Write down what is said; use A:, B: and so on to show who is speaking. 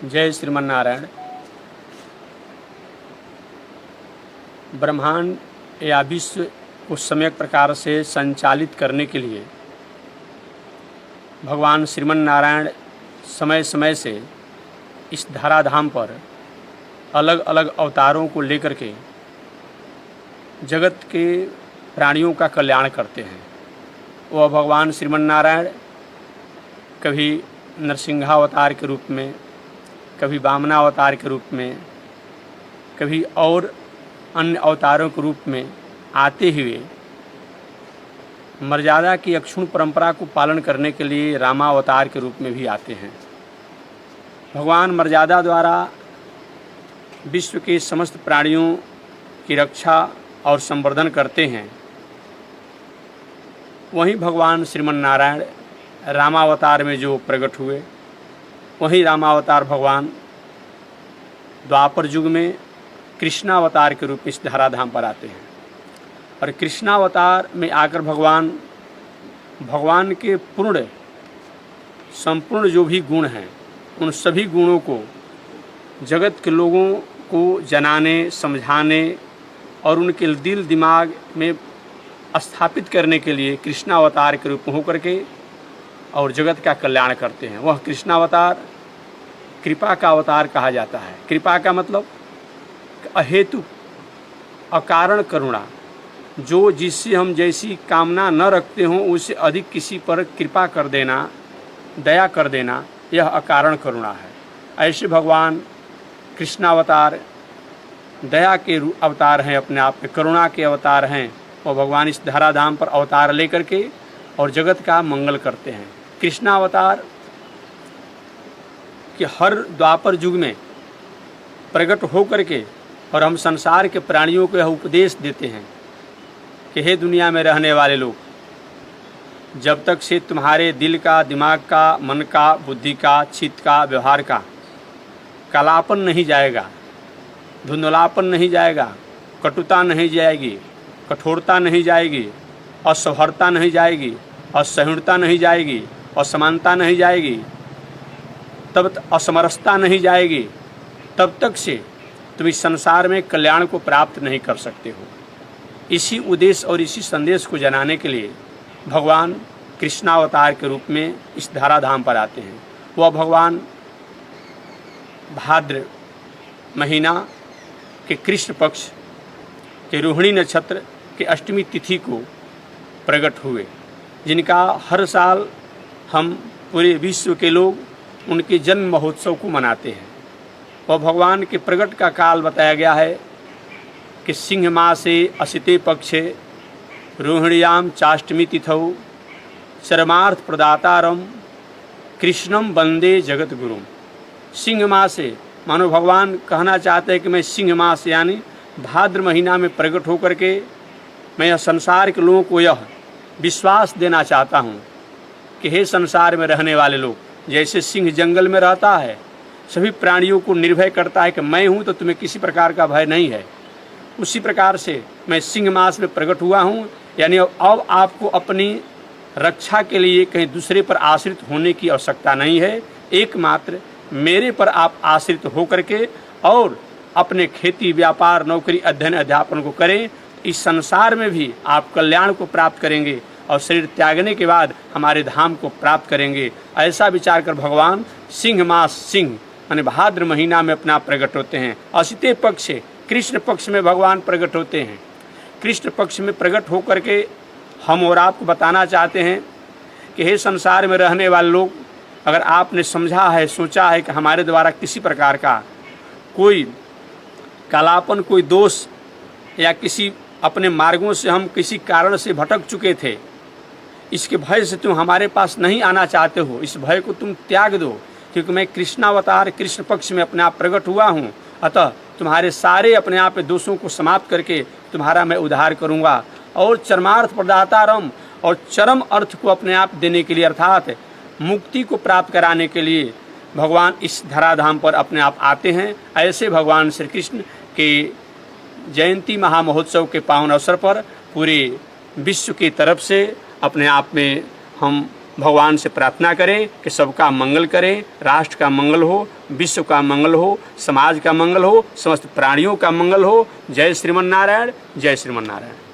A: जय श्रीमन्नारायण। ब्रह्मांड या विश्व को सम्यक प्रकार से संचालित करने के लिए भगवान श्रीमन्नारायण समय समय से इस धराधाम पर अलग अलग अवतारों को लेकर के जगत के प्राणियों का कल्याण करते हैं। वह भगवान श्रीमन्नारायण कभी नरसिंहावतार के रूप में, कभी वामनावतार के रूप में, कभी और अन्य अवतारों के रूप में आते हुए मर्यादा की अक्षुण परंपरा को पालन करने के लिए रामावतार के रूप में भी आते हैं। भगवान मर्यादा द्वारा विश्व के समस्त प्राणियों की रक्षा और संवर्धन करते हैं। वहीं भगवान श्रीमन्नारायण रामावतार में जो प्रकट हुए, वहीं रामावतार भगवान द्वापर युग में कृष्णावतार के रूप में इस धराधाम पर आते हैं। और कृष्णावतार में आकर भगवान के संपूर्ण जो भी गुण हैं, उन सभी गुणों को जगत के लोगों को जनाने, समझाने और उनके दिल दिमाग में स्थापित करने के लिए कृष्णावतार के रूप में होकर के और जगत का कल्याण करते हैं। वह कृष्णावतार कृपा का अवतार कहा जाता है। कृपा का मतलब अहेतु अकारण करुणा, जो जिससे हम जैसी कामना न रखते हों उससे अधिक किसी पर कृपा कर देना, दया कर देना, यह अकारण करुणा है। ऐसे भगवान कृष्णावतार दया के अवतार हैं, अपने आप में करुणा के अवतार हैं। और भगवान इस धराधाम पर अवतार लेकर के और जगत का मंगल करते हैं। कृष्णावतार कि हर द्वापर युग में प्रकट होकर के और हम संसार के प्राणियों को यह उपदेश देते हैं कि हे दुनिया में रहने वाले लोग, जब तक से तुम्हारे दिल का, दिमाग का, मन का, बुद्धि का, चित्त का, व्यवहार का कालापन नहीं जाएगा, धुंधलापन नहीं जाएगा, कटुता नहीं जाएगी, कठोरता नहीं जाएगी, असौहार्दता नहीं जाएगी, असहिष्णुता नहीं जाएगी, असमानता नहीं जाएगी, तब असमरसता नहीं जाएगी, तब तक से तुम इस संसार में कल्याण को प्राप्त नहीं कर सकते हो। इसी उद्देश्य और इसी संदेश को जनाने के लिए भगवान कृष्णावतार के रूप में इस धराधाम पर आते हैं। वह भगवान भाद्र महीना के कृष्ण पक्ष के रोहिणी नक्षत्र के अष्टमी तिथि को प्रकट हुए, जिनका हर साल हम पूरे विश्व के लोग उनके जन्म महोत्सव को मनाते हैं। वह भगवान के प्रकट का काल बताया गया है कि सिंह मासे असिते पक्षे रोहिण्याम चाष्टमी तिथौ चरमार्थ प्रदातारम कृष्णम वंदे जगत गुरुम। सिंह मासे मानो भगवान कहना चाहते हैं कि मैं सिंह मास यानी भाद्र महीना में प्रकट होकर के मैं यह संसार के लोगों को यह विश्वास देना चाहता हूँ कि हे संसार में रहने वाले लोग, जैसे सिंह जंगल में रहता है, सभी प्राणियों को निर्भय करता है कि मैं हूँ तो तुम्हें किसी प्रकार का भय नहीं है, उसी प्रकार से मैं सिंह मास में प्रकट हुआ हूँ। यानी अब आपको अपनी रक्षा के लिए कहीं दूसरे पर आश्रित होने की आवश्यकता नहीं है, एकमात्र मेरे पर आप आश्रित होकर के और अपने खेती, व्यापार, नौकरी, अध्ययन, अध्यापन को करें। इस संसार में भी आप कल्याण को प्राप्त करेंगे और शरीर त्यागने के बाद हमारे धाम को प्राप्त करेंगे। ऐसा विचार कर भगवान सिंह मास, सिंह माने भाद्र महीना में अपना प्रकट होते हैं। असिते पक्ष से कृष्ण पक्ष में भगवान प्रकट होते हैं। कृष्ण पक्ष में प्रकट होकर के हम और आपको बताना चाहते हैं कि हे संसार में रहने वाले लोग, अगर आपने समझा है, सोचा है कि हमारे द्वारा किसी प्रकार का कोई कालापन, कोई दोष या किसी अपने मार्गों से हम किसी कारण से भटक चुके थे, इसके भय से तुम हमारे पास नहीं आना चाहते हो, इस भय को तुम त्याग दो, क्योंकि मैं कृष्णावतार कृष्ण पक्ष में अपने आप प्रकट हुआ हूँ। अतः तुम्हारे सारे अपने आप के दोषों को समाप्त करके तुम्हारा मैं उद्धार करूँगा और चरमार्थ प्रदातारम, और चरम अर्थ को अपने आप देने के लिए अर्थात मुक्ति को प्राप्त कराने के लिए भगवान इस धराधाम पर अपने आप आते हैं। ऐसे भगवान श्री कृष्ण के जयंती महामहोत्सव के पावन अवसर पर पूरे विश्व की तरफ से अपने आप में हम भगवान से प्रार्थना करें कि सबका मंगल करें, राष्ट्र का मंगल हो, विश्व का मंगल हो, समाज का मंगल हो, समस्त प्राणियों का मंगल हो। जय श्रीमन नारायण, जय श्रीमन नारायण।